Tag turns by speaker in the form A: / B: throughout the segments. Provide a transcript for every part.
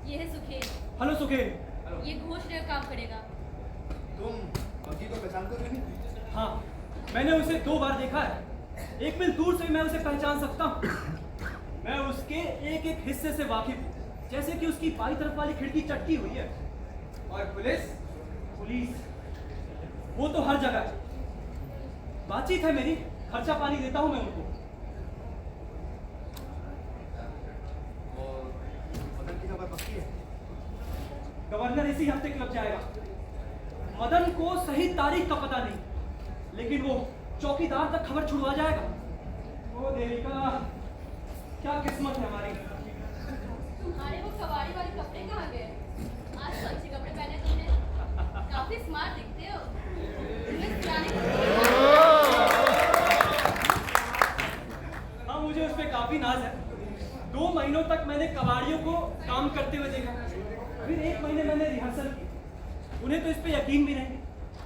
A: ये है सुखेल।
B: हेलो सुखेल।
A: ये घोषणा काम करेगा।
C: तुम बग्गी को पहचानते हो नहीं?
B: हाँ, मैंने उसे 2 बार देखा है। एक मील दूर से मैं उसे पहचान सकता हूँ। मैं उसके एक एक हिस्से से वाकिफ हूँ, जैसे कि उसकी बाई तरफ वाली खिड़की चटकी हुई है।
C: और पुलिस?
B: पुलिस वो तो हर जगह है। बातचीत है मेरी, खर्चा पानी देता हूँ मैं उनको।
C: और मदन की खबर पक्की है?
B: गवर्नर इसी हफ्ते क्लब जाएगा। मदन को सही तारीख का पता नहीं, लेकिन वो चौकीदार तक खबर छुड़वा जाएगा। ओ देविका, क्या किस्मत है हमारी।
A: तुम्हारे वो कबाड़ी वाले कपड़े कहाँ गए? आज तो अच्छे कपड़े पहने तुमने। काफी स्मार्ट दिखते हो। तुम्हें जाने
B: हाँ, मुझे उस पर काफी नाज है। 2 महीनों तक मैंने कबाड़ियों को काम करते हुए देखा, फिर 1 महीने मैंने रिहर्सल की। उन्हें तो इस पे यकीन भी नहीं।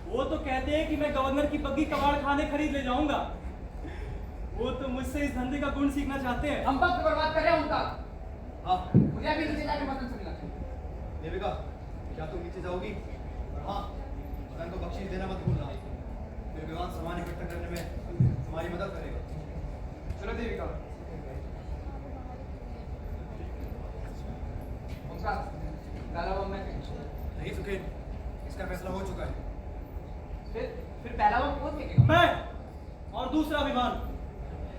B: वो तो कहते हैं कि मैं गवर्नर की बग्गी कबाड़ खाने खरीद ले जाऊंगा। वो तो मुझसे इस धंधे का गुण सीखना चाहते हैं।
D: हम वक्त बर्बाद कर रहे हैं उनका।
C: हाँ।
D: मुझे अभी नीचे जाके मदन से मिलना चाहिए।
C: देविका, क्या तुम नीचे जाओगी? हाँ, मदन को बख्शीश देना मत भूलना। फिर विवाद सामान इकट्ठा करने में तुम्हारी मदद करेगा।
D: चलो देविका। ओंकार, पहला बम मैं फेंकूंगा।
C: नहीं सुखेल, इसका फैसला हो चुका है।
D: फिर पहला बम कौन फेंकेगा?
B: मैं और दूसरा विमान।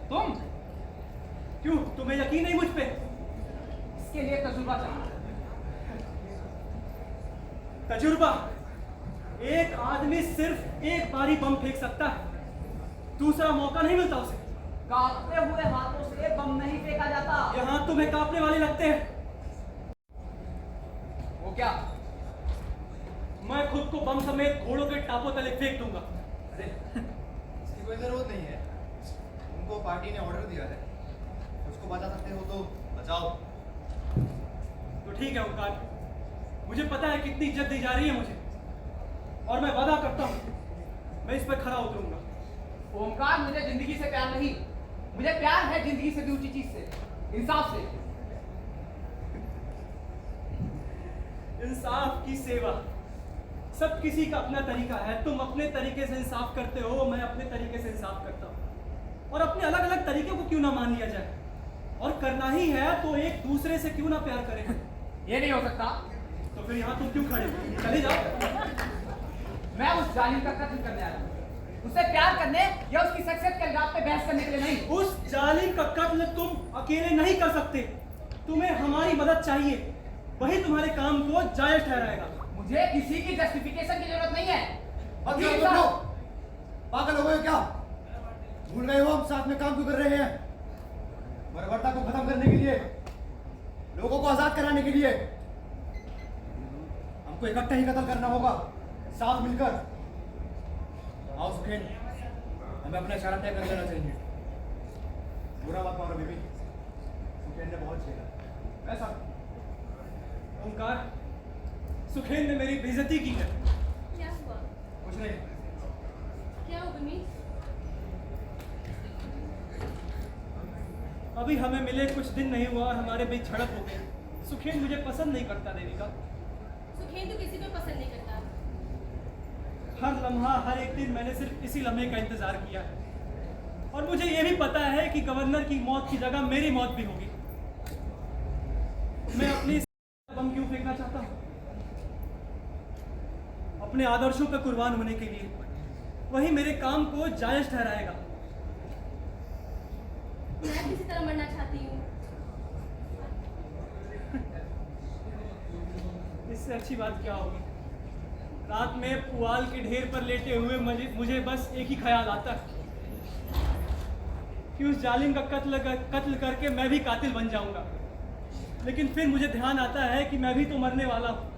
D: तुम?
B: क्यों, तुम्हें यकीन नहीं मुझ पे?
D: इसके लिए तजुर्बा चाहिए।
B: तजुर्बा? एक आदमी सिर्फ एक बारी बम फेंक सकता है, दूसरा मौका नहीं मिलता उसे।
D: कांपते हुए हाथों से बम नहीं फेंका जाता।
B: ये हाथ तुम्हें कांपने वाले लगते हैं।
D: वो क्या?
B: मैं खुद को बम समेत घोड़ों के टापों तले फेंक दूंगा।
C: अरे, इसकी कोई जरूरत नहीं है। तुमको पार्टी ने ऑर्डर दिया है। उसको बचा सकते हो तो बचाओ।
B: तो ठीक है ओंकार, मुझे पता है कितनी इज्जत दी जा रही है मुझे, और मैं वादा करता हूँ मैं इस पर खरा उतरूंगा।
D: ओंकार, मुझे जिंदगी से प्यार नहीं, मुझे प्यार है जिंदगी से भी ऊंची चीज से, इंसाफ से।
B: इंसाफ की सेवा, सब किसी का अपना तरीका है। तुम अपने तरीके से इंसाफ करते हो, मैं अपने तरीके से इंसाफ करता हूँ। और अपने अलग अलग तरीके को क्यों ना मान लिया जाए, और करना ही है तो एक दूसरे से क्यों ना प्यार करें।
D: ये नहीं हो सकता।
B: तो फिर यहाँ तुम क्यों खड़े हो? चले जाओ।
D: मैं उस जालिम का कत्ल करने आया हूँ, उससे प्यार करने या उसकी शख्सियत के इल्जाम पे बहस करने के लिए नहीं।
B: उस जालिम का कत्ल तुम अकेले नहीं कर सकते, तुम्हें हमारी मदद चाहिए। वही तुम्हारे काम को जायज ठहराएगा।
D: मुझे किसी की जस्टिफिकेशन की जरूरत नहीं है।
C: बग्गी को पकड़ो। पागल हो गए हो क्या? भूल गए हो हम साथ में काम क्यों कर रहे हैं? बर्बरता को खत्म करने के लिए, लोगों को आजाद कराने के लिए। हमको इकट्ठा ही कत्ल करना होगा, साथ मिलकर। आओ सुखेल, हमें अपना इशारा तय कर लेना चाहिए। बुरा मत मानो बीबी, सुखेल ने बहुत झेला।
D: ऐसा
B: ओंकार, सुखेल ने मेरी बेइज्जती की है।
A: क्या हुआ?
C: कुछ नहीं।
A: क्या हुआ गुमी?
B: अभी हमें मिले कुछ दिन नहीं हुआ और हमारे बीच झड़प हो गई। सुखेल मुझे पसंद नहीं करता देविका।
A: सुखेल तो किसी को पसंद नहीं करता।
B: हर लम्हा, हर एक दिन मैंने सिर्फ इसी लम्हे का इंतजार किया है, और मुझे ये भी पता है कि गवर्नर की मौत की जगह मेरी मौत भी होगी। मैं अपनी बम क्यों फेंकना चाहता हूँ? अपने आदर्शों पर कुर्बान होने के लिए। वही मेरे काम को जायज ठहराएगा।
A: मैं किसी तरह मरना चाहती हूँ।
B: इससे अच्छी बात क्या होगी? रात में पुआल के ढेर पर लेटे हुए मुझे बस एक ही ख्याल आता है कि उस जालिम का कत्ल करके मैं भी कातिल बन जाऊंगा। लेकिन फिर मुझे ध्यान आता है कि मैं भी तो मरने वाला हूँ।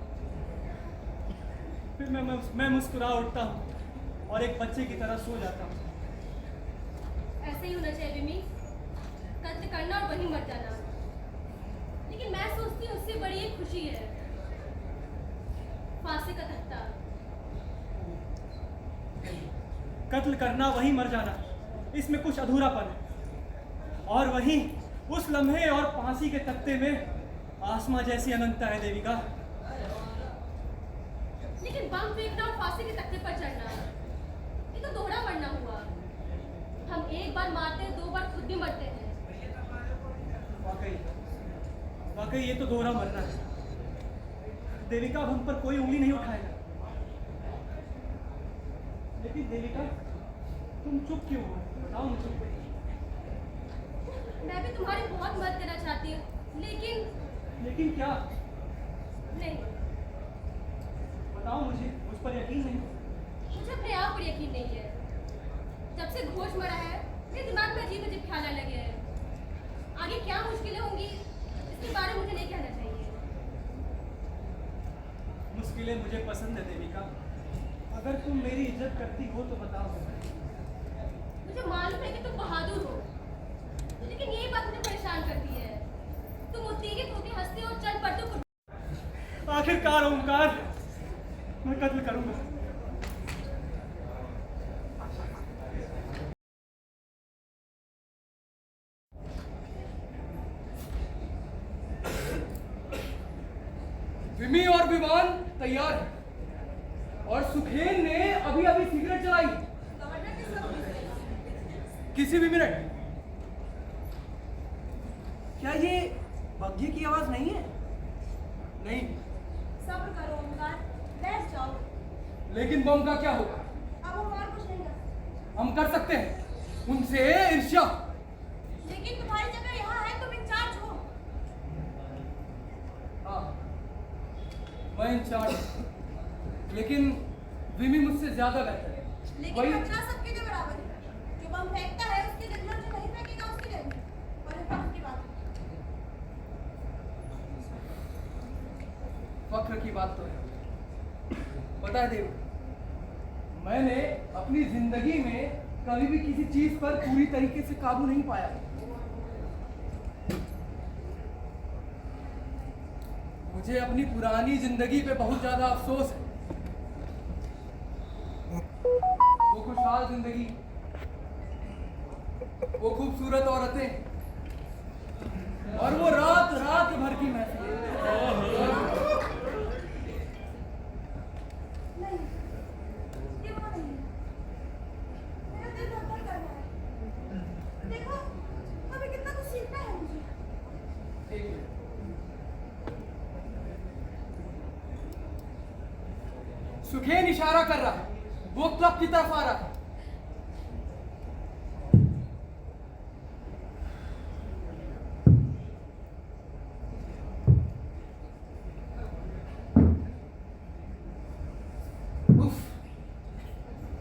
B: फिर मैं मुस्कुरा उठता हूँ और एक बच्चे की तरह सो जाता हूँ।
A: ऐसे ही होना चाहिए बिमी, कत्ल करना और वहीं मर जाना। लेकिन मैं सोचती हूँ उससे बड़ी एक खुशी है, फांसी का तख्ता।
B: कत्ल करना वहीं मर जाना, इसमें कुछ अधूरापन है। और वहीं उस लम्हे और फांसी के तख्ते में आसमां जैसी अनंतता है देविका।
A: लेकिन बम फेंकना और फांसी के तख्ते पर चढ़ना, ये तो दोहरा मरना हुआ। हम एक बार मारते हैं, 2 बार खुद भी मरते हैं।
B: वाकई ये तो दोहरा मरना है। देविका अब हम पर कोई उंगली नहीं उठाएगा। लेकिन देविका तुम चुप क्यों हो? बताओ मुझे।
A: मैं भी तुम्हारी बहुत मदद करना चाहती हूँ,
B: लेकिन क्या?
A: नहीं,
B: बताओ मुझे, मुझ पर यकीन नहीं।
A: मुझे अपने आप पर यकीन नहीं है। जब से घोष मरा है, मेरे दिमाग में अजीब अजीब ख्याल आने लगे हैं। आगे क्या मुश्किलें होंगी, इसके बारे में मुझे नहीं कहना चाहिए।
B: मुश्किलें मुझे पसंद है देविका। अगर तुम मेरी इज्जत करती हो तो बताओ।
A: मुझे मालूम है कि तुम बहादुर हो, लेकिन यही बात मुझे परेशान करती है। तुम उत्तेजित होकर हंसते हो, चल पड़ते हो।
B: आखिरकार ओंकार, मैं कत्ल करूंगा।
E: विमी और विमान तैयार है और सुखेन ने अभी अभी सिगरेट जलाई। किसी भी मिनट।
C: क्या ये बग्घी की आवाज नहीं है?
E: नहीं,
A: सब्र करो ओंकार, बैठ जाओ।
E: लेकिन बम का क्या होगा?
A: अब हम और कुछ नहीं कर सकते।
E: हम कर सकते हैं उनसे ईर्ष्या।
A: लेकिन तुम्हारी जगह यहाँ है, तुम इंचार्ज हो।
E: हाँ, मैं इंचार्ज हूं। लेकिन विमी मुझसे ज्यादा बेहतर है।
A: लेकिन खतरा सबके लिए बराबर है। जो बम फेंकता है उसकी जगह, जो नहीं फेंकेगा उसकी जगह। और ये फख्र की बात है।
E: फख्र की बात तो है। पता है देव, मैंने अपनी जिंदगी में कभी भी किसी चीज पर पूरी तरीके से काबू नहीं पाया। मुझे अपनी पुरानी जिंदगी पे बहुत ज्यादा अफसोस है। वो खुशहाल जिंदगी, वो खूबसूरत औरतें और वो रात रात भर की महफिल।
A: नहीं, ये वो नहीं है। मेरा दिल धड़धड़ कर रहा है। देखो, अभी कितना कुछ सीखना है मुझे।
E: एक मिनट। सुखेन इशारा कर रहा है, वो क्लब की तरफ आ रहा है। उफ,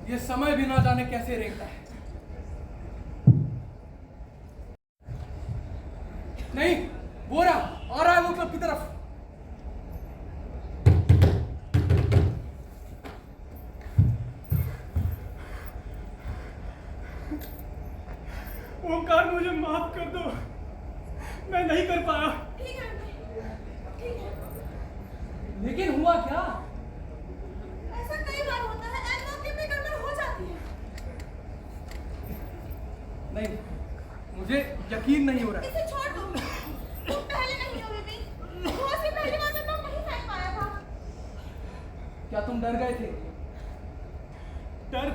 E: ये समय भी ना जाने कैसे रेंगता है। नहीं, वो रहा, आ रहा है वो क्लब की तरफ।
B: ओंकार, मुझे माफ कर दो। मैं नहीं कर पाया।
A: ठीक है, ठीक है।
E: लेकिन हुआ क्या?
A: ऐसा कई बार होता है, ऐसे मौके पे गड़बड़ हो जाती है।
E: नहीं, मुझे यकीन नहीं हो रहा है।
A: इसे छोड़ दो। तुम पहले नहीं हो बेबी। बहुत से पहली बार में तुम नहीं फेंक पाया था।
E: क्या तुम डर गए थे?
B: डर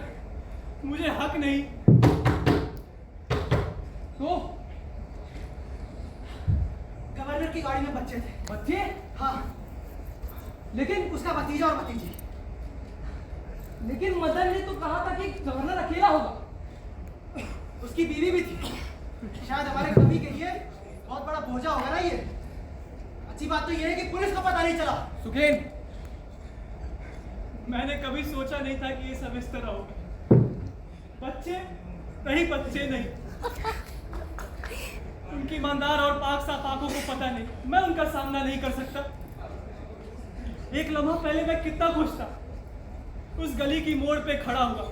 B: मुझे हक नहीं।
E: तो
C: गवर्नर की गाड़ी में बच्चे थे।
E: बच्चे?
C: हाँ, लेकिन उसका भतीजा और भतीजी।
E: लेकिन मदन ने तो कहा था कि गवर्नर अकेला होगा।
C: उसकी बीवी भी थी। शायद हमारे कवि के लिए बहुत बड़ा बोझा होगा ना ये। अच्छी बात तो ये है कि पुलिस को पता नहीं चला।
E: सुखेन,
B: मैंने कभी सोचा नहीं था कि ये सब इस तरह होगा। बच्चे नहीं, बच्चे नहीं। उनकी ईमानदार और पाक साफ आंखों को पता नहीं, मैं उनका सामना नहीं कर सकता। एक लम्हा पहले मैं कितना खुश था। उस गली की मोड़ पे खड़ा हुआ,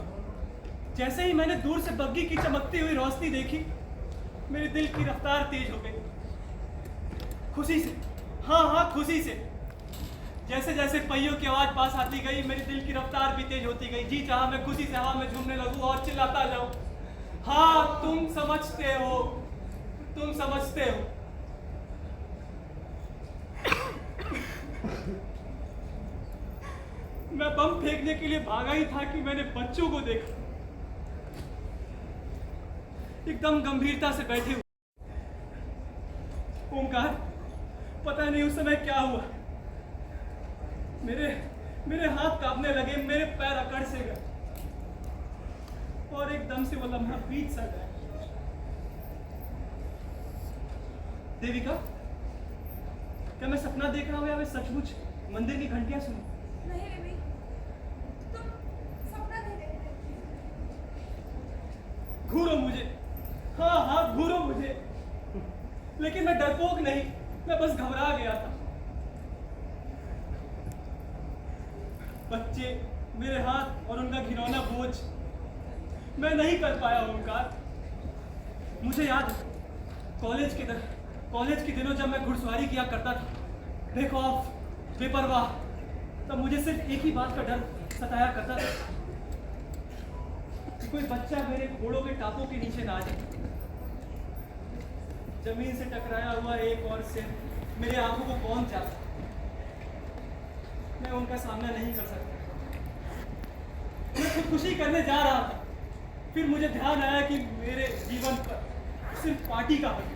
B: जैसे ही मैंने दूर से बग्घी की चमकती हुई रोशनी देखी, मेरे दिल की रफ्तार तेज हो गई। खुशी से, हाँ खुशी से। जैसे जैसे पहियों की आवाज पास आती गई, मेरे दिल की रफ्तार भी तेज होती गई। जी चाहा मैं खुशी से हवा में झूमने लगूं और चिल्लाता जाऊं, हाँ तुम समझते हो, तुम समझते हो। बम फेंकने के लिए भागा ही था कि मैंने बच्चों को देखा, एकदम गंभीरता से बैठे हुए। ओमकार, पता नहीं उस समय क्या हुआ, मेरे हाथ कांपने लगे, मेरे पैर अकड़ से गए और एकदम से वो लम्हा बीत सा गया। देविका, क्या मैं सपना देख रहा हूँ या मैं सचमुच मंदिर की घंटियां सुनी?
A: नहीं बेबी, तुम सपना देख रहे थे।
B: घूरो मुझे, हाँ घूरो मुझे, लेकिन मैं डरपोक नहीं, मैं बस घबरा गया था। बच्चे, मेरे हाथ और उनका घिनौना बोझ मैं नहीं कर पाया। ओमकार, मुझे याद है कॉलेज के दिनों जब मैं घुड़सवारी किया करता था, बेखौफ बेपरवाह, तब मुझे सिर्फ एक ही बात का डर सताया करता था कि कोई बच्चा मेरे घोड़ों के टापों के नीचे ना आ जाए। जमीन से टकराया हुआ एक और सिर मेरे आंखों को पहुंच जाता, मैं उनका सामना नहीं कर सकता। मैं खुदकुशी करने जा रहा था, फिर मुझे ध्यान आया कि मेरे जीवन पर सिर्फ पार्टी का हक है।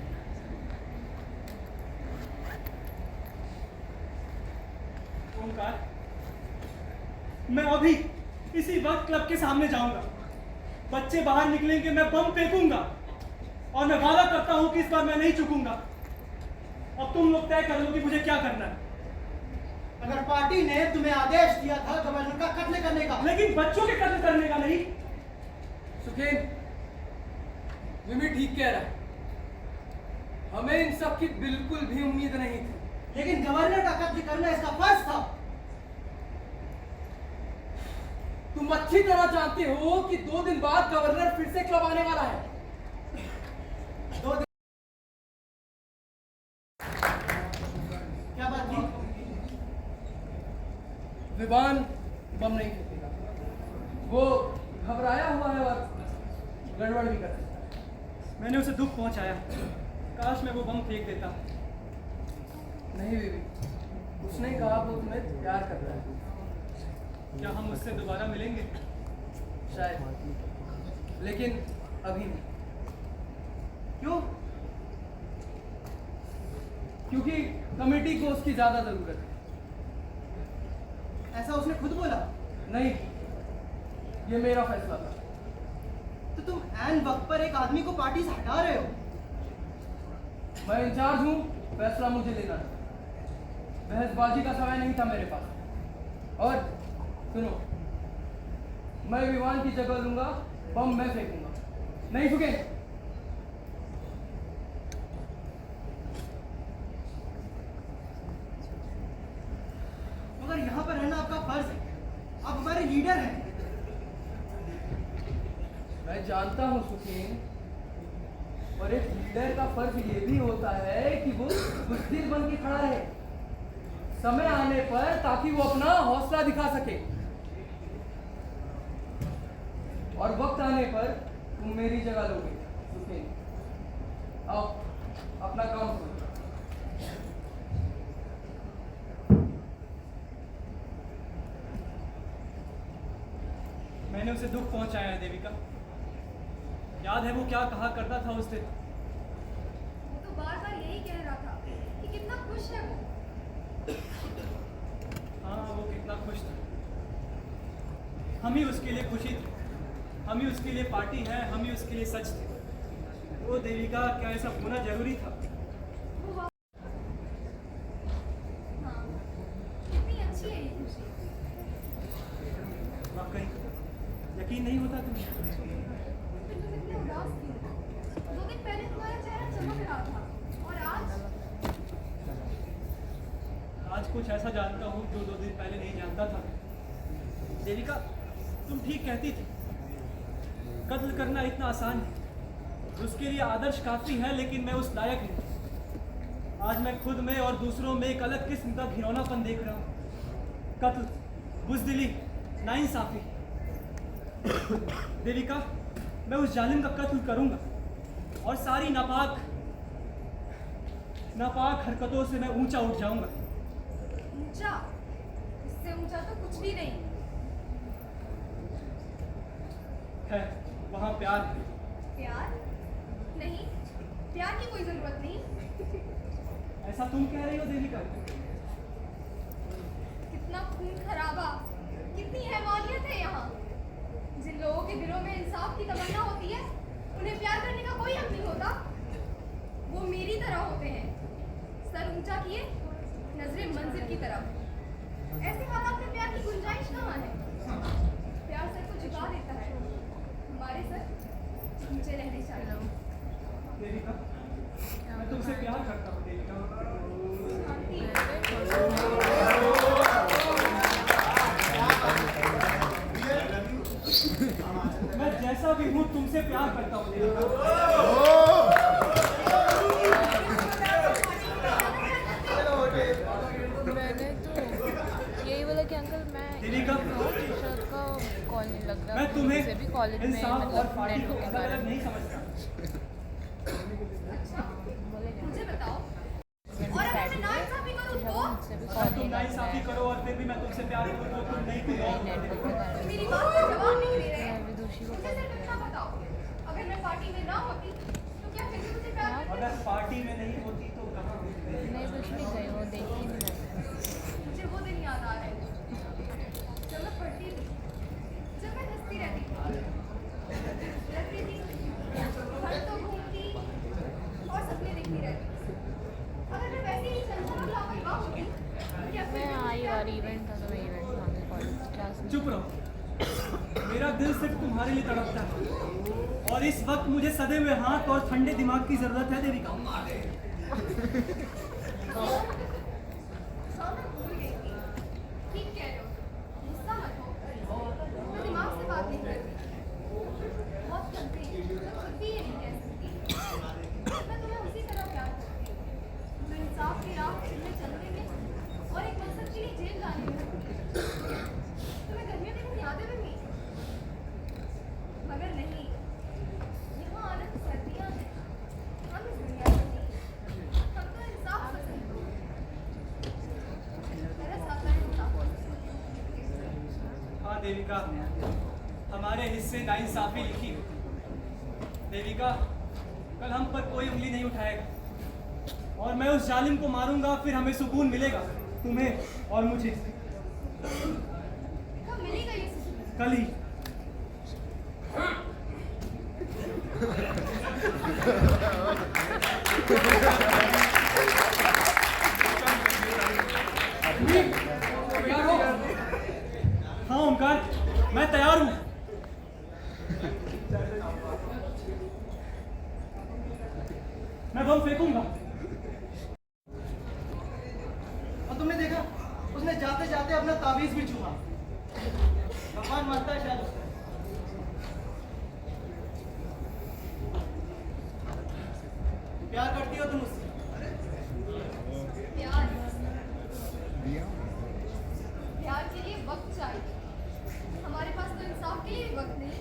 B: ओमकार, मैं अभी इसी वक्त क्लब के सामने जाऊंगा, बच्चे बाहर निकलेंगे, मैं बम फेंकूंगा और मैं वादा करता हूं कि इस बार मैं नहीं चूकूंगा। अब तुम लोग तय कर लो कि मुझे क्या करना है।
C: अगर पार्टी ने तुम्हें आदेश दिया था गवर्नर का कत्ल करने का,
B: लेकिन बच्चों के कत्ल करने का नहीं।
E: सुखेन, मिमी ठीक कह रहा है, हमें इन सब की बिल्कुल भी उम्मीद नहीं थी।
C: लेकिन गवर्नर का कत्ल करना इसका फर्ज था।
E: तुम अच्छी तरह जानते हो कि 2 दिन बाद गवर्नर फिर से क्लब आने वाला है।
C: 2 दिन क्या बात थी?
E: विवान बम नहीं फेंकेगा, वो घबराया हुआ है और गड़बड़ भी कर सकता है।
B: मैंने उसे दुख पहुंचाया, काश मैं वो बम फेंक देता।
E: नहीं बेबी, उसने कहा वो तुम्हें प्यार करता है।
B: क्या हम उससे दोबारा मिलेंगे?
E: शायद, लेकिन अभी नहीं।
C: क्यों?
E: क्योंकि कमेटी को उसकी ज्यादा जरूरत है।
C: ऐसा उसने खुद बोला?
E: नहीं, ये मेरा फैसला था।
C: तो तुम ऐन वक्त पर एक आदमी को पार्टी से हटा रहे हो।
E: मैं इंचार्ज हूँ, फैसला मुझे लेना है। बहसबाजी का समय नहीं था मेरे पास। और सुनो, मैं विवान की जगह लूंगा, बम मैं फेंकूंगा। नहीं फूके।
C: मगर यहाँ पर रहना आपका फर्ज है, आप हमारे लीडर हैं।
E: मैं जानता हूँ सुखीन, और एक लीडर का फर्ज ये भी होता है कि वो बुज़दिल बन के खड़ा रहे समय आने पर, ताकि वो अपना हौसला दिखा सके। और वक्त आने पर तुम मेरी जगह लोगे सुखीन। आओ अपना काम करो।
B: मैंने उसे दुख पहुंचाया है देविका। याद है वो क्या कहा करता था उस दिन?
A: वो तो बार बार यही कह रहा था कि कितना खुश है वो।
B: हाँ, वो कितना खुश था। हम ही उसके लिए खुशी थे, हम ही उसके लिए पार्टी है, हम ही उसके लिए सच थे। वो देविका, क्या ऐसा होना जरूरी था?
A: वो हाँ, कितनी अच्छी है ये खुशी।
B: वाकई यकीन नहीं होता तुम्हें?
A: फिर तुम इतने उदास क्यों? 2 दिन पहले तुम्हारा चेहरा चमक रहा था और
B: आज कुछ ऐसा जानता हूँ जो 2 दिन पहले नहीं जानता था। देविका, तुम ठीक कहती थी, कत्ल करना इतना आसान है, उसके लिए आदर्श काफी है, लेकिन मैं उस लायक नहीं। आज मैं खुद में और दूसरों में एक अलग किस्म का घिनौनापन देख रहा हूँ। कत्ल, बुज़दिली, नाइंसाफी। देविका, मैं उस जालिम का कत्ल करूंगा और सारी नापाक हरकतों से मैं ऊंचा उठ जाऊंगा।
A: ऊंचा? इससे ऊंचा तो कुछ भी नहीं।
B: है वहाँ प्यार है।
A: प्यार? नहीं, प्यार की कोई जरूरत नहीं।
B: ऐसा तुम कह रही हो देविका?
A: कितना खून खराबा, कितनी हैवानियत है यहाँ। जिन लोगों के दिलों में इंसाफ की तमन्ना होती है, उन्हें प्यार करने का कोई हक नहीं होता। वो मेरी तरह होते हैं, सर ऊंचा किए, नजरें मंजिल की तरफ। ऐसे हालात में प्यार की गुंजाइश कहाँ है? प्यार सर को झुका देता है, हमारे सर ऊंचे रहने चाहिए।
B: देविका, मैं तुमसे प्यार करता हूँ देविका। मैं जैसा भी हूँ तुमसे प्यार करता हूँ देविका।
F: मैंने तो यही बोला कि अंकल मैं
B: देविका,
F: टीचर का कॉल नहीं लग रहा।
B: मैं तुम्हें
F: मुझे भी कॉलेज में
B: इंसाफ और
F: मतलब
B: पार्टी को
F: नेटवर्क के
B: अलग अलग
F: कारण
B: नहीं समझता।
A: अच्छा,
F: बोलेगा
A: मुझे बताओ, और अगर मैं नाइंसाफी करूँ तो?
F: मुझसे भी
B: अगर
F: कॉल
B: तुम
F: नहीं लग
B: नाइंसाफी
F: रहा
B: करो और फिर भी मैं तुमसे प्यार करूँ तो तुम नहीं कोई
F: है
B: और
F: नेटवर्क के कारण।
A: मेरी बात का जवाब नहीं दे रहे
F: मैं
A: हैं।
F: विदुषी को
A: मुझे सिर्फ इतना बताओ, अगर मैं पार्टी में ना होती तो क्या फिर भी मुझे प्यार करते?
B: अगर पार्टी में नहीं होती तो कहाँ होती?
F: नहीं कुछ नहीं गई, वो देखी नहीं मैंने।
A: मुझे वो दिन याद आ रहे हैं जब मैं पढ़ती थी, जब मैं हंसती रहती थी, घर तो घूमती और सपने देखती रहती। अगर मैं वैसे ही चंचल और लापरवाह होती तो क्या फिर
F: मैं
A: भी मुझे
F: आई
A: प्यार
F: और
A: करते?
F: इवेंट था तो मैं इवेंट में आ गई कॉलेज क्लास में।
B: चुप रहो। मेरा दिल सिर्फ तुम्हारे लिए तड़पता है और इस वक्त मुझे सदे हुए हाथ और ठंडे दिमाग की जरूरत है देविका।
A: हाँ, मैं भूल गई थी। ठीक कह रहे हो, गुस्सा मत हो। मैं दिमाग से बात नहीं करती, बहुत गलती है, मैं खुद भी ये नहीं कह सकती। मैं तुम्हें उसी तरह प्यार करती हूँ, मैं इंसाफ की राह में चलने में और एक मकसद के लिए जेल जाने में। तुम्हें गर्मियों के दिन यादें भी नहीं, मगर नहीं, यहाँ आनंद सर्दियाँ हैं। हम इस दुनिया में नहीं, हम तो इंसाफ पसंद हैं। मेरा साथ है इंसाफ।
B: हाँ देविका, हमारे हिस्से नाइंसाफी लिखी है। देविका, कल हम पर कोई उंगली नहीं उठाएगा और मैं उस जालिम को मारूंगा, फिर हमें सुकून मिलेगा, तुम्हें और मुझे।
A: कब मिलेगा ये सुकून?
B: कल ही। तैयार हो? हाँ ओमकार, मैं तैयार हूँ। मैं बम फेंकूंगा।
C: और तुमने देखा, उसने जाते जाते अपना ताबीज भी छुआ। भगवान मानता है शायद उसको। प्यार करती हो तुम उससे?
A: प्यार, प्यार के लिए वक्त चाहिए। हमारे पास तो इंसाफ के लिए भी वक्त नहीं।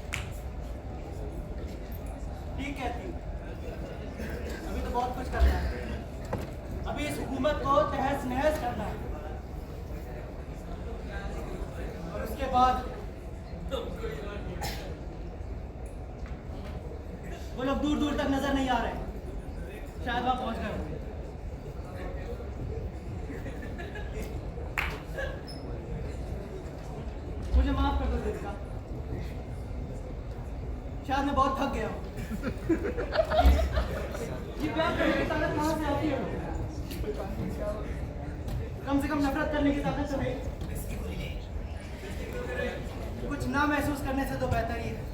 C: ठीक कहती हूँ। अभी तो बहुत कुछ करना है। अभी इस हुकूमत को तहस नहस करना है और उसके बाद वो लोग दूर दूर तक नजर नहीं आ रहे, शायद वहां पहुंच गए होंगे। मुझे माफ कर दो देविका, शायद मैं बहुत थक गया हूँ। ये प्यार करने की ताकत कहाँ से आती है? कम से कम नफरत करने की ताकत तो है। कुछ ना महसूस करने से तो बेहतर ही है।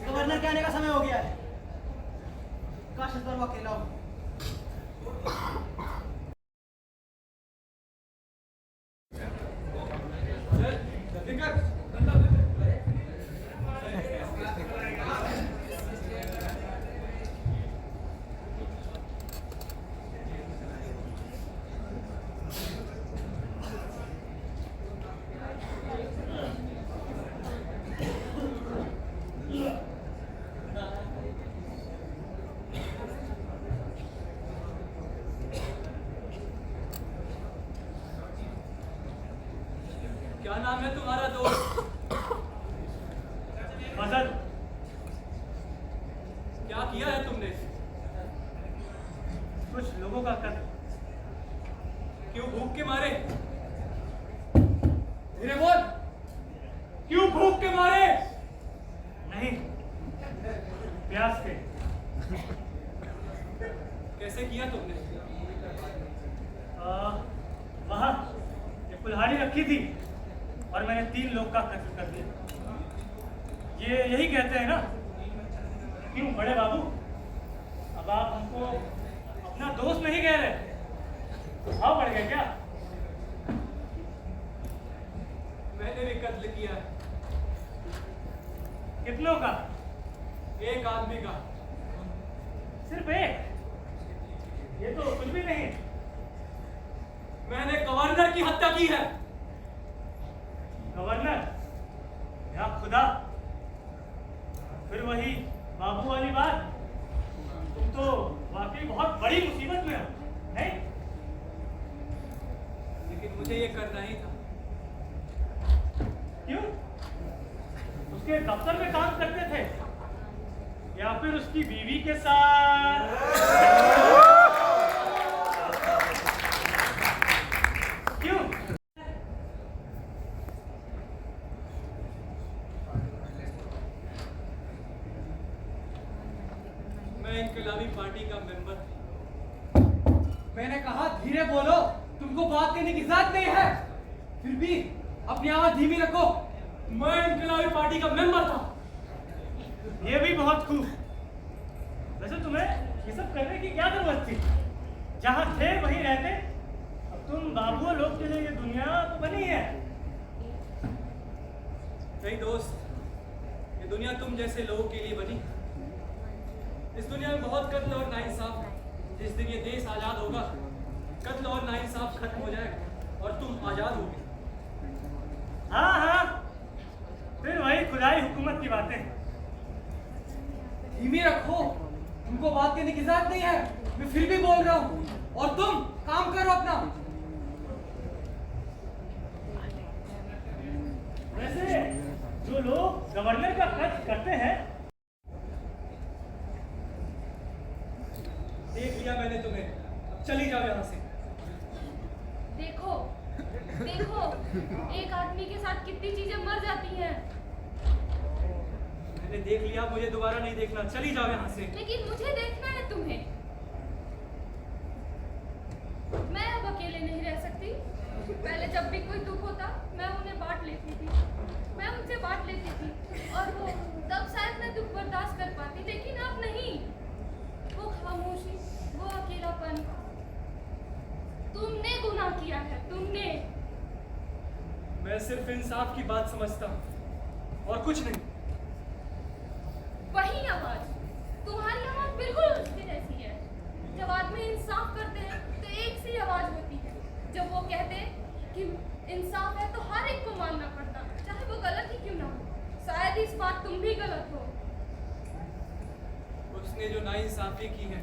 C: गवर्नर के आने का समय हो गया है। काश इस बार वो अकेला हो।
B: के मारे नहीं, प्यास के। कैसे किया तुमने? वहाँ एक कुल्हाड़ी रखी थी और मैंने 3 लोग का कत्ल कर दिया। ये यही कहते हैं ना, क्यों बड़े बाबू, अब आप हमको अपना दोस्त नहीं कह रहे, भाव पड़ गए क्या? मैंने भी कत्ल किया। कितनों का? एक आदमी का। सिर्फ एक? ये तो कुछ भी नहीं। मैंने गवर्नर की हत्या की है। गवर्नर? या खुदा? फिर वही बाबू वाली बात, तुम तो वाकई बहुत बड़ी मुसीबत में हो, नहीं? लेकिन मुझे ये करना ही था। क्यों? उसके दफ्तर में काम करते थे या फिर उसकी बीवी के साथ? क्यों? मैं इनकलाबी पार्टी का मेंबर।
E: मैंने कहा धीरे बोलो, तुमको बात करने की इजाजत नहीं है। फिर भी अपनी आवाज धीमी रखो।
B: मैं इनकलाबी पार्टी का मेंबर था। ये भी बहुत खूब। वैसे तुम्हें ये सब करने की क्या जरूरत थी? जहां थे वहीं रहते। अब तुम बाबू लोग के लिए ये दुनिया तो बनी है। नहीं दोस्त, ये दुनिया तुम जैसे लोगों के लिए बनी। इस दुनिया में बहुत कत्ल और नाइंसाफ है। जिस दिन ये देश आजाद होगा, कत्ल और नाइंसाफ खत्म हो जाएगा और तुम आजाद होगे। हाँ हाँ, फिर वही खुदाई हुकूमत की बातें।
E: धीमी रखो, तुमको बात करने की इजाजत नहीं है। मैं फिर भी बोल रहा हूँ और तुम काम करो अपना।
B: वैसे जो लोग गवर्नर का खर्च करते हैं, देख लिया मैंने तुम्हें, अब चली जाओ यहाँ से।
A: देखो देखो, एक आदमी के साथ कितनी चीजें मर जाती हैं।
B: मैंने देख लिया, मुझे दोबारा नहीं देखना, चली जाओ यहाँ से।
A: लेकिन मुझे देखना है तुम्हें। मैं अब अकेले नहीं रह सकती। पहले जब भी कोई दुख होता, मैं उन्हें बांट लेती थी, मैं उनसे बांट लेती थी और वो तब शायद मैं दुख बर्दाश्त कर पाती, लेकिन अब नहीं। वो खामोशी, वो अकेलापन, तुमने गुनाह किया है, तुमने।
B: मैं सिर्फ इंसाफ की बात समझता हूँ और कुछ नहीं।
A: वही आवाज, तुम्हारी आवाज बिल्कुल उसकी जैसी है। जब आदमी इंसाफ करते हैं तो एक सी आवाज होती है। जब वो कहते हैं कि इंसाफ है तो हर एक को मानना पड़ता, चाहे वो गलत ही क्यों ना हो। शायद इस बार तुम भी गलत हो।
B: उसने जो नाइंसाफी की है,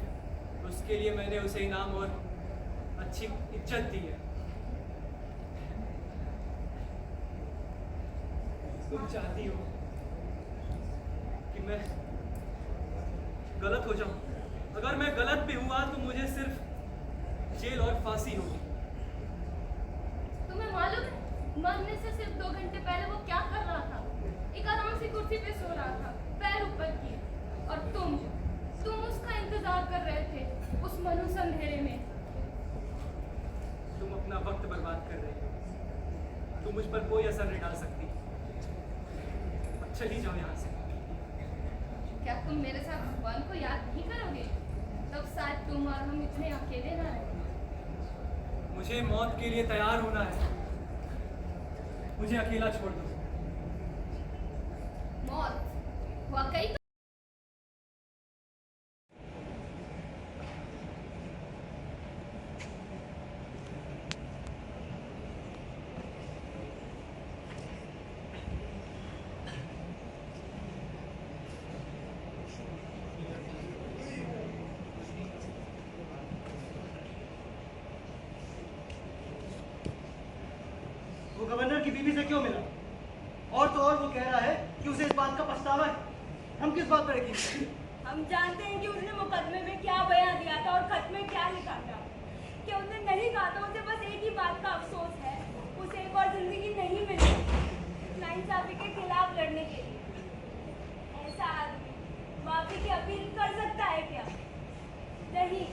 B: उसके लिए मैंने उसे इनाम और अच्छी इज्जत दी है। तुम चाहती हो कि मैं गलत हो जाऊं? अगर मैं गलत भी हुआ तो मुझे सिर्फ जेल और फांसी होगी।
A: तुम्हें मालूम है, मरने से सिर्फ 2 घंटे पहले वो क्या कर रहा था? एक आराम सी कुर्सी पे सो रहा था, पैर ऊपर किए, और तुम उसका इंतजार कर रहे थे उस मनुष्य अंधेरे में।
B: तुम अपना वक्त बर्बाद कर रही हो। तुम मुझ पर कोई असर नहीं डाल सकती। अब चली जाओ यहाँ से।
A: क्या तुम मेरे साथ भगवान को याद नहीं करोगे? तब शायद तुम और हम इतने अकेले ना रहे।
B: मुझे मौत के लिए तैयार होना है। मुझे अकेला छोड़ दो।
A: मौत वाकई
C: वो गवर्नर की बीवी से क्यों मिला? और तो और वो कह रहा है कि उसे इस बात का पछतावा है। हम किस बात पर यकीन?
G: हम जानते हैं कि उसने मुकदमे में क्या बयान दिया था और खत में क्या लिखा था। कि उसने नहीं कहा था, उसे बस एक ही बात का अफसोस है, उसे एक और जिंदगी नहीं मिली। नाइंसाफी के खिलाफ लड़ने के लिए। ऐसा आदमी माफी की अपील कर सकता है क्या? नहीं।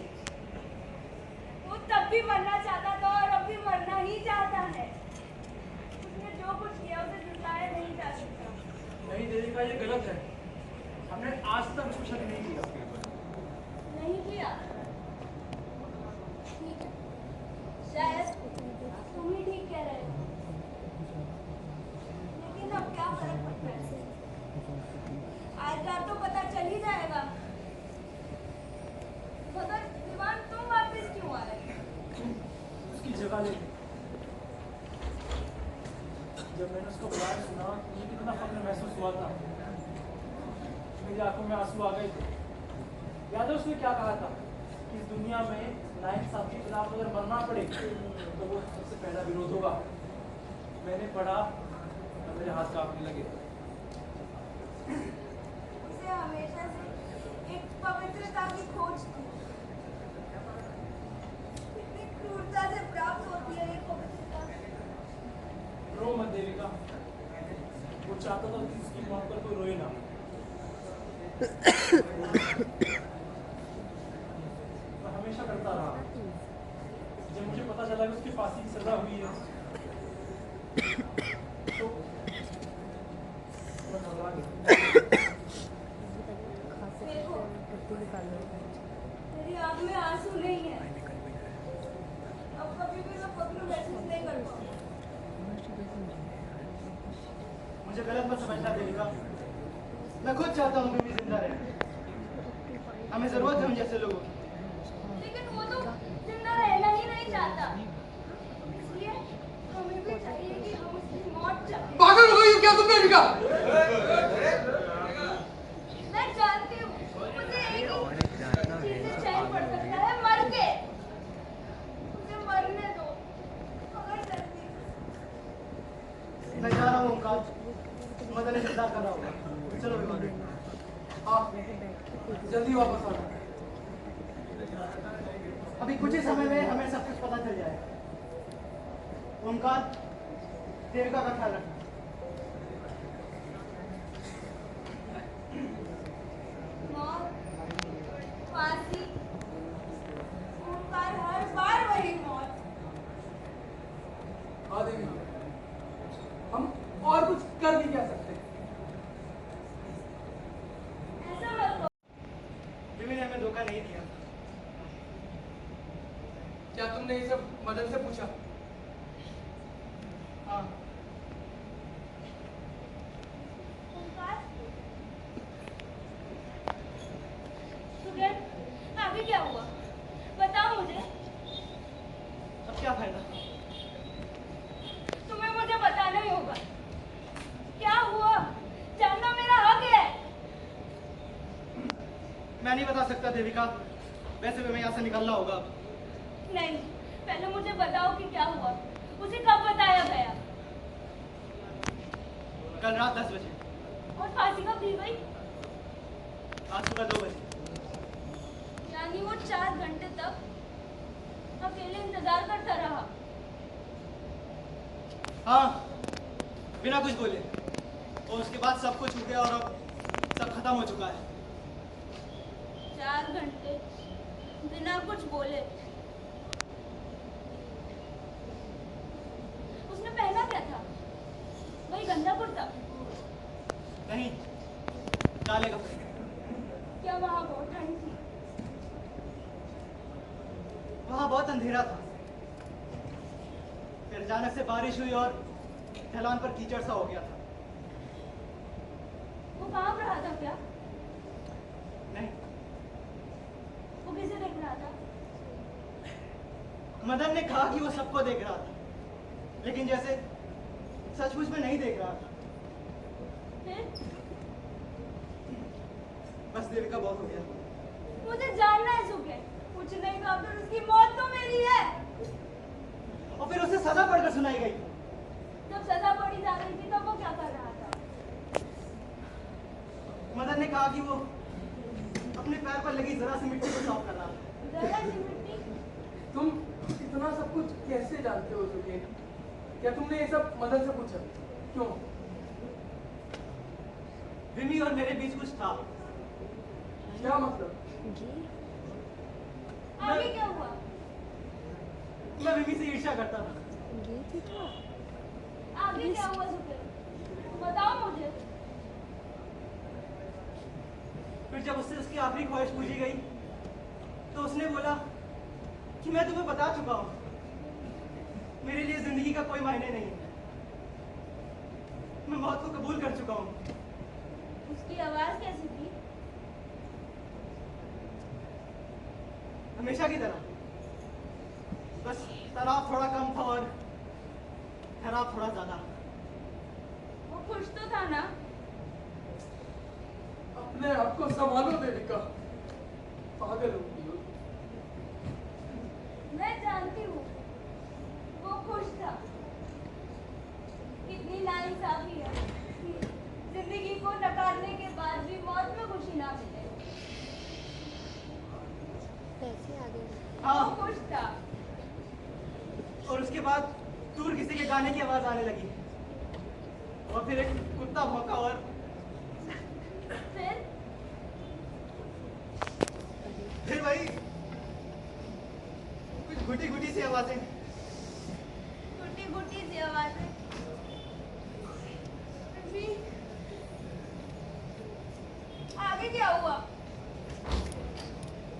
G: वो तब भी मरना चाहता था और अब भी मरना ही चाहता है। उसने जो कुछ किया उसे झुठलाया नहीं जा सकता।
B: नहीं देविका, ये गलत है। हमने आज तक उसको शक नहीं किया।
G: नहीं किया? ठीक है, शायद तुम ही ठीक कह रहे हो, लेकिन अब क्या फर्क पड़ता है? आखिरकार तो पता चल ही जाएगा। मगर दीवान तुम वापस क्यों आ रहे?
B: उसकी जगह लेके। जब मैंने उसको बुलाया सुना, मुझे कितना फख्र महसूस हुआ था। मेरी आंखों में आंसू आ गए थे। याद है उसने क्या कहा था कि इस दुनिया में नाइंसाफी के खिलाफ अगर मरना पड़े तो वो सबसे पहला विरोध होगा। मैंने पढ़ा और मेरे हाथ कांपने लगे।
G: उसे हमेशा से एक पवित्रता की खोज थी। कितनी क्रूरता से प्राप्त होती है ये पवित्रता।
B: रो मत देविका। वो चाहता था कि उसकी मौत पर कोई रोए ना। मैं हमेशा करता रहा। जब मुझे पता चला कि उसकी फांसी की सजा हुई है तो मैं घबरा गया।
G: देखो, तेरी आंख में आंसू नहीं है। अब कभी भी मैं पगलू महसूस नहीं कर पाऊंगा।
C: मुझे गलत मत समझना देविका। मैं खुद चाहता हूँ बीवी जिंदा रहे। हमें जरूरत है उन जैसे लोगों की।
G: लेकिन वो तो जिंदा रहना ही नहीं चाहता। इसलिए हमें भी चाहिए कि हम उसकी मौत चाहें।
E: पागल हो गई हो क्या तुम देविका?
G: मैं जानती हूँ मुझे एक ही चीज से चैन पड़ सकता है, मर के। मुझे मरने दो, मगर जल्दी।
C: मैं जा रहा हूँ ओंकार। मदन इंतजार कर रहा होगा। चलो विमान।
E: हाँ, जल्दी वापस आना।
C: अभी कुछ ही समय में हमें सब कुछ पता चल जाएगा। ओंकार, देविका का ख्याल रखना।
G: मौत, फांसी, ओंकार, हर बार वही मौत।
E: हाँ देविका, हम और कुछ कर भी क्या सकते हैं?
G: ऐसा मत करो।
C: बीवी ने हमें धोखा नहीं दिया।
E: क्या तुमने ये सब मदन से पूछा?
C: हाँ,
G: ओंकार, सुगन, आगे क्या हुआ? बताओ मुझे।
C: अब क्या फायदा?
G: तुम्हें मुझे बताना ही होगा। क्या हुआ? जानना मेरा हक है।
C: मैं नहीं बता सकता देविका। वैसे भी हमें यहाँ से निकलना होगा।
G: नहीं, पहले मुझे बताओ कि क्या हुआ। उसे कब बताया गया?
C: कल रात 10 बजे।
G: और फांसी कब दी गई?
C: आज सुबह 2 बजे।
G: यानी वो 4 घंटे तक अकेले इंतजार करता रहा।
C: हाँ, बिना कुछ बोले। और उसके बाद सब कुछ हो गया और अब सब खत्म हो चुका है।
G: 4 घंटे बिना कुछ बोले। उसने पहना क्या था? वही गंदा कुर्ता?
C: नहीं, काले कपड़े।
G: क्या वहाँ बहुत ठंड थी?
C: वहाँ बहुत अंधेरा था। फिर अचानक से बारिश हुई और ढलान पर कीचड़ सा हो गया था।
G: वो काम रहा था क्या?
C: नहीं,
G: वो किसे देख रहा था?
C: मदन ने कहा कि वो सबको देख रहा था, लेकिन जैसे सचमुच में नहीं देख रहा था।
G: फिर
C: बस देविका बहुत हो गया।
G: मुझे जानना है सुखे। कुछ नहीं कहा फिर उसकी मौत तो मेरी है।
C: और फिर उसे सजा पढ़कर सुनाई गई।
G: जब सजा पड़ी जा रही थी तब वो क्या कर रहा था?
C: मदन ने कहा कि वो अपने पैर पर लगी जरा सी मिट्टी को साफ कर रहा था।
G: जरा सी मिट्टी?
E: तुम इतना सब कुछ कैसे जानते हो सुकेन? क्या तुमने ये सब मदन से पूछा? क्यों?
B: रिमी और मेरे बीच कुछ था।
E: क्या मतलब?
G: आगे क्या हुआ?
B: मैं रिमी से ईर्ष्या करता था।
G: आगे क्या हुआ सुखदेव? बताओ मुझे।
B: फिर जब उससे उसकी आखिरी ख्वाहिश पूछी गई तो उसने बोला कि मैं तुम्हें बता चुका हूँ, मेरे लिए जिंदगी का कोई मायने नहीं है, मैं मौत को कबूल कर चुका हूँ।
G: उसकी आवाज कैसी थी?
B: हमेशा की तरह, बस तनाव थोड़ा कम था और ठहराव थोड़ा ज्यादा।
G: वो खुश तो था ना?
E: अपने आप को संभालो देविका, पागल हो गई हो।
G: मैं जानती हूँ वो खुश था। कितनी नाइंसाफी है कि जिंदगी को नकारने के बाद भी मौत में खुशी ना मिले।
B: हाँ,
G: वो खुश था।
B: और उसके बाद दूर किसी के गाने की आवाज आने लगी और फिर एक कुत्ता भौंका और फिर वही कुछ घुटी घुटी सी आवाजें।
G: गुटी गुटी सी आवाजें। भी आगे क्या हुआ?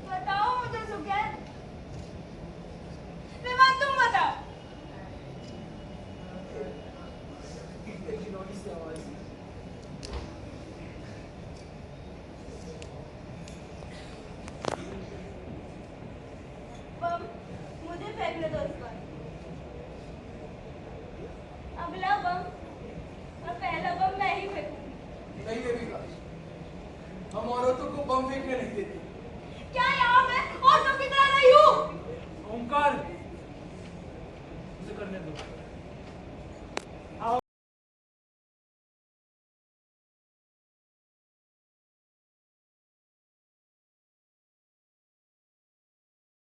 G: बताओ मुझे सुखैन। विमान तुम बताओ।
E: एक खिलौनी सी आवाज थी।
G: बम मुझे फेंकने दो इस बार। अगला बम और पहला बम मैं ही फेंकूंगी।
E: नहीं देविका, हम औरतों को बम फेंकने नहीं देते।
G: क्या यहाँ मैं औरतों की तरह नहीं हूँ?
C: ओमकार, उसे करने दो।